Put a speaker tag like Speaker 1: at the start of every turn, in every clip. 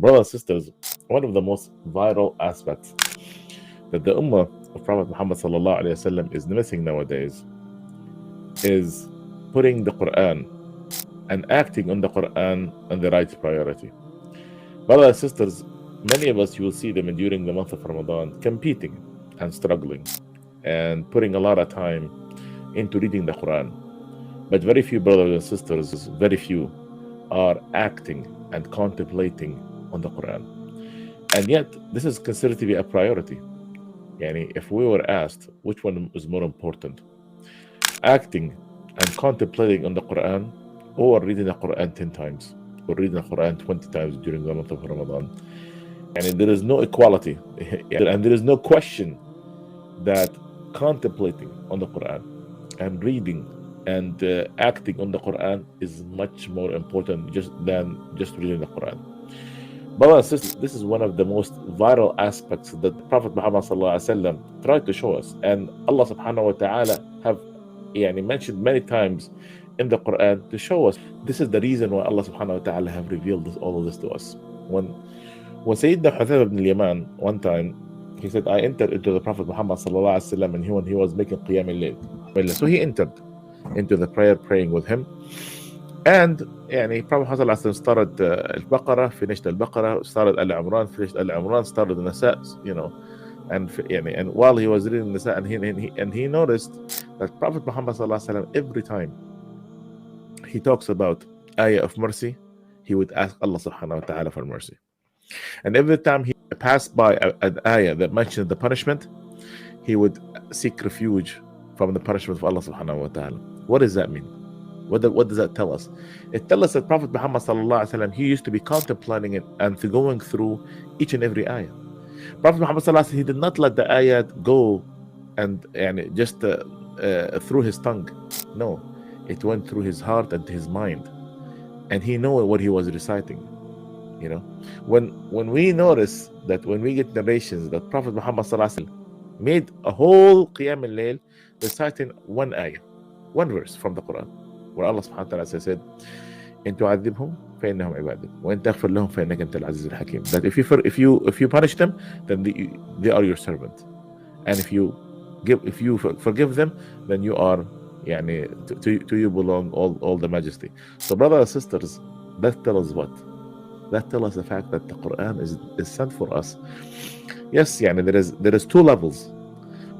Speaker 1: brothers and sisters, one of the most vital aspects that the Ummah of Prophet Muhammad sallallahu alaihi wasallam is missing nowadays is putting the Quran and acting on the Quran on the right priority. Brothers and sisters, many of us, you will see them during the month of Ramadan competing and struggling and putting a lot of time into reading the Quran. But very few brothers and sisters, very few, are acting and contemplating on the Quran. And yet, this is considered to be a priority. Yani, if we were asked which one is more important, acting and contemplating on the Quran or reading the Quran 10 times or reading the Quran 20 times during the month of Ramadan, and there is no equality and there is no question that contemplating on the Quran and reading and acting on the Quran is much more important than just reading the Quran. Brothers and sisters, this is one of the most vital aspects that the Prophet Muhammad tried to show us, and Allah subhanahu wa ta'ala have mentioned many times in the Quran to show us. This is the reason why Allah subhanahu wa ta'ala have revealed all of this to us. When Sayyidina Hudayfa ibn al-Yaman, one time, he said, I entered into the Prophet Muhammad sallallahu alaihi wasallam, and when he was making qiyam al-layl. So he entered into the prayer, praying with him. And Prophet Muhammad started al-Baqarah, finished al-Baqarah, started al-Imran, finished al-Imran, started the Nisa, and while he was reading the Nisa, and he noticed that Prophet Muhammad sallallahu alaihi wasallam, every time he talks about ayah of mercy, he would ask Allah subhanahu wa ta'ala for mercy. And every time he passed by an ayah that mentioned the punishment, he would seek refuge from the punishment of Allah subhanahu wa ta'ala. What does that mean? What does that tell us? It tells us that Prophet Muhammad sallallahu alaihi wasallam, he used to be contemplating it and going through each and every ayah. Prophet Muhammad sallallahu alaihi wasallam, he did not let the ayah go and just through his tongue. No, it went through his heart and his mind, and he knew what he was reciting. When we notice that, when we get narrations that Prophet Muhammad sallallahu alaihi wasallam made a whole qiyam al-layl reciting one ayah, one verse from the Quran, where Allah subhanahu wa ta'ala said, "In tu'adhibhum fa innahum ibaduk, wa in taghfir lahum fa innaka antal aziz al-hakim." That if you punish them, then they are your servant, and if you forgive them, then you are to you belong all the majesty. So brothers and sisters, that tells us what? That tells us the fact that the Quran is sent for us. Yes, there is two levels.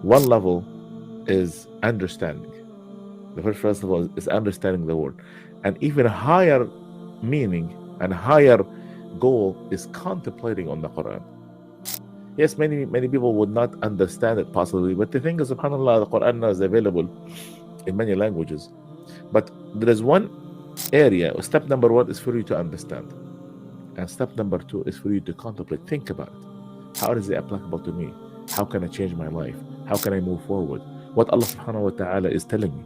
Speaker 1: One level is understanding. The first of all is understanding the word, and even a higher meaning and higher goal is contemplating on the Quran. Yes, many people would not understand it possibly, but the thing is, subhanAllah, the Quran is available in many languages. But there is one area. Step number one is for you to understand, and step number two is for you to contemplate. Think about it. How is it applicable to me? How can I change my life? How can I move forward? What Allah subhanahu wa ta'ala is telling me.